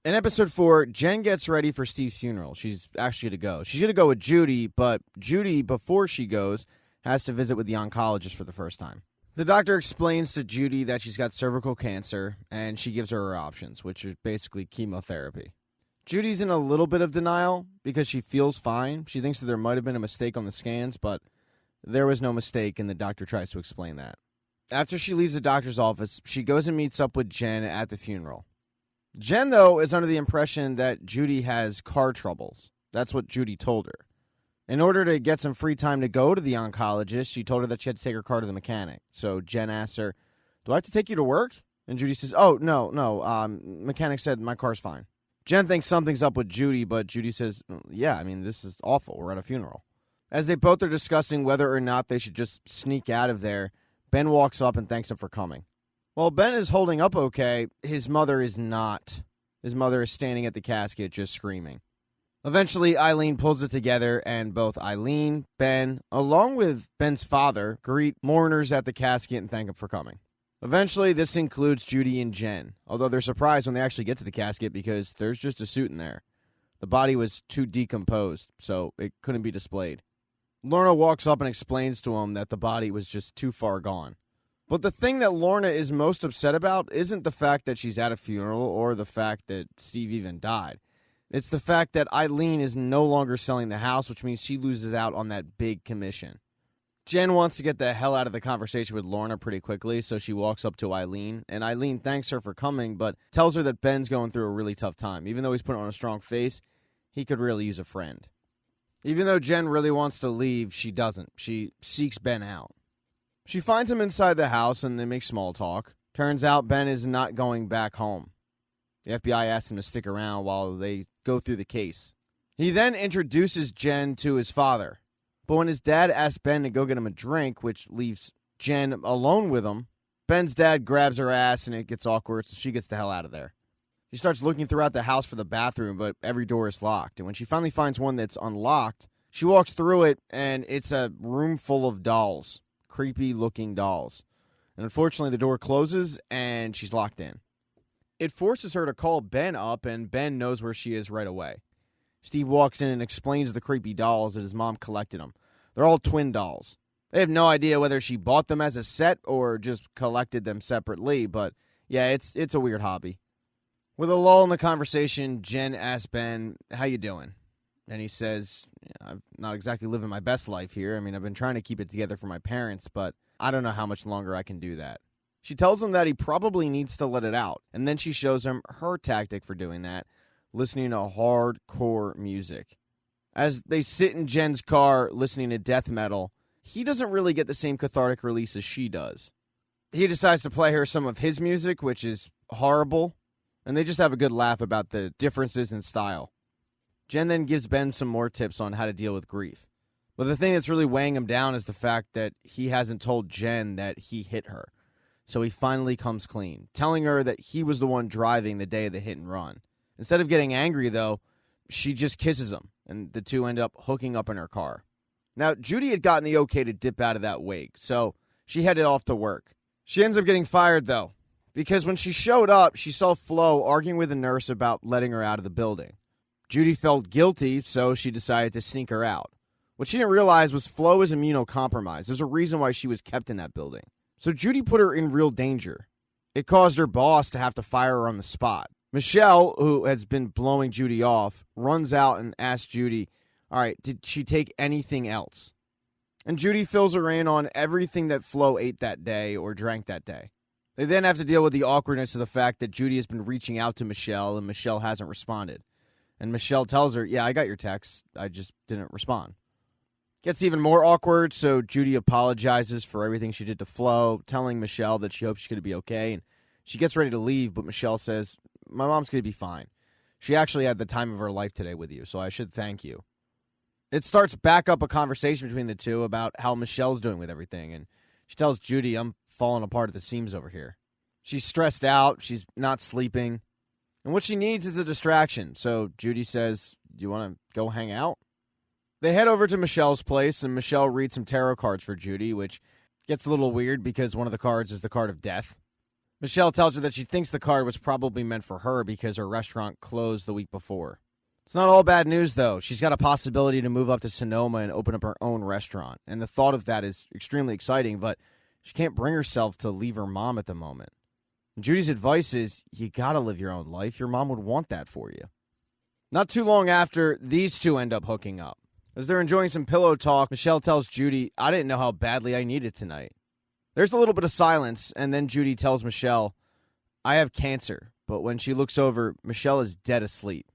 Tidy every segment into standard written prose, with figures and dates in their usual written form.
In episode 4, Jen gets ready for Steve's funeral. She's actually going to go. She's going to go with Judy, but Judy, before she goes, has to visit with the oncologist for the first time. The doctor explains to Judy that she's got cervical cancer, and she gives her options, which is basically chemotherapy. Judy's in a little bit of denial because she feels fine. She thinks that there might have been a mistake on the scans, but there was no mistake, and the doctor tries to explain that. After she leaves the doctor's office, she goes and meets up with Jen at the funeral. Jen, though, is under the impression that Judy has car troubles. That's what Judy told her. In order to get some free time to go to the oncologist, she told her that she had to take her car to the mechanic. So Jen asks her, "Do I have to take you to work?" And Judy says, "Oh, no. Mechanic said my car's fine." Jen thinks something's up with Judy, but Judy says, "Yeah, I mean, this is awful. We're at a funeral." As they both are discussing whether or not they should just sneak out of there, Ben walks up and thanks him for coming. While Ben is holding up okay, his mother is not. His mother is standing at the casket just screaming. Eventually, Eileen pulls it together, and both Eileen, Ben, along with Ben's father, greet mourners at the casket and thank him for coming. Eventually, this includes Judy and Jen, although they're surprised when they actually get to the casket because there's just a suit in there. The body was too decomposed, so it couldn't be displayed. Lorna walks up and explains to him that the body was just too far gone. But the thing that Lorna is most upset about isn't the fact that she's at a funeral or the fact that Steve even died. It's the fact that Eileen is no longer selling the house, which means she loses out on that big commission. Jen wants to get the hell out of the conversation with Lorna pretty quickly, so she walks up to Eileen, and Eileen thanks her for coming, but tells her that Ben's going through a really tough time. Even though he's putting on a strong face, he could really use a friend. Even though Jen really wants to leave, she doesn't. She seeks Ben out. She finds him inside the house, and they make small talk. Turns out Ben is not going back home. The FBI asks him to stick around while they go through the case. He then introduces Jen to his father. But when his dad asks Ben to go get him a drink, which leaves Jen alone with him, Ben's dad grabs her ass, and it gets awkward, so she gets the hell out of there. She starts looking throughout the house for the bathroom, but every door is locked. And when she finally finds one that's unlocked, she walks through it, and it's a room full of dolls. Creepy-looking dolls. And unfortunately, the door closes, and she's locked in. It forces her to call Ben up, and Ben knows where she is right away. Steve walks in and explains to the creepy dolls that his mom collected them. They're all twin dolls. They have no idea whether she bought them as a set or just collected them separately, but yeah, it's a weird hobby. With a lull in the conversation, Jen asks Ben, "How you doing?" And he says, "I'm not exactly living my best life here. I mean, I've been trying to keep it together for my parents, but I don't know how much longer I can do that." She tells him that he probably needs to let it out, and then she shows him her tactic for doing that, listening to hardcore music. As they sit in Jen's car listening to death metal, he doesn't really get the same cathartic release as she does. He decides to play her some of his music, which is horrible, and they just have a good laugh about the differences in style. Jen then gives Ben some more tips on how to deal with grief. But the thing that's really weighing him down is the fact that he hasn't told Jen that he hit her. So he finally comes clean, telling her that he was the one driving the day of the hit and run. Instead of getting angry, though, she just kisses him, and the two end up hooking up in her car. Now, Judy had gotten the okay to dip out of that wake, so she headed off to work. She ends up getting fired, though, because when she showed up, she saw Flo arguing with a nurse about letting her out of the building. Judy felt guilty, so she decided to sneak her out. What she didn't realize was Flo is immunocompromised. There's a reason why she was kept in that building. So Judy put her in real danger. It caused her boss to have to fire her on the spot. Michelle, who has been blowing Judy off, runs out and asks Judy, all right, did she take anything else? And Judy fills her in on everything that Flo ate that day or drank that day. They then have to deal with the awkwardness of the fact that Judy has been reaching out to Michelle and Michelle hasn't responded. And Michelle tells her, yeah, I got your text. I just didn't respond. Gets even more awkward, so Judy apologizes for everything she did to Flo, telling Michelle that she hopes she's going to be okay. And she gets ready to leave, but Michelle says, my mom's going to be fine. She actually had the time of her life today with you, so I should thank you. It starts back up a conversation between the two about how Michelle's doing with everything. And she tells Judy, I'm falling apart at the seams over here. She's stressed out. She's not sleeping. And what she needs is a distraction. So Judy says, do you want to go hang out? They head over to Michelle's place, and Michelle reads some tarot cards for Judy, which gets a little weird because one of the cards is the card of death. Michelle tells her that she thinks the card was probably meant for her because her restaurant closed the week before. It's not all bad news, though. She's got a possibility to move up to Sonoma and open up her own restaurant, and the thought of that is extremely exciting, but she can't bring herself to leave her mom at the moment. And Judy's advice is, you gotta live your own life. Your mom would want that for you. Not too long after, these two end up hooking up. As they're enjoying some pillow talk, Michelle tells Judy, I didn't know how badly I needed tonight. There's a little bit of silence, and then Judy tells Michelle, I have cancer, but when she looks over, Michelle is dead asleep.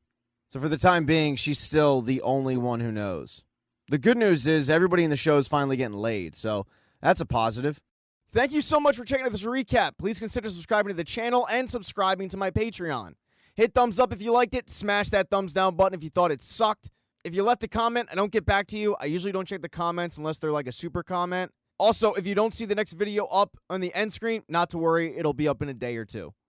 So for the time being, she's still the only one who knows. The good news is everybody in the show is finally getting laid, so that's a positive. Thank you so much for checking out this recap. Please consider subscribing to the channel and subscribing to my Patreon. Hit thumbs up if you liked it. Smash that thumbs down button if you thought it sucked. If you left a comment, I don't get back to you. I usually don't check the comments unless they're like a super comment. Also, if you don't see the next video up on the end screen, not to worry, it'll be up in a day or two.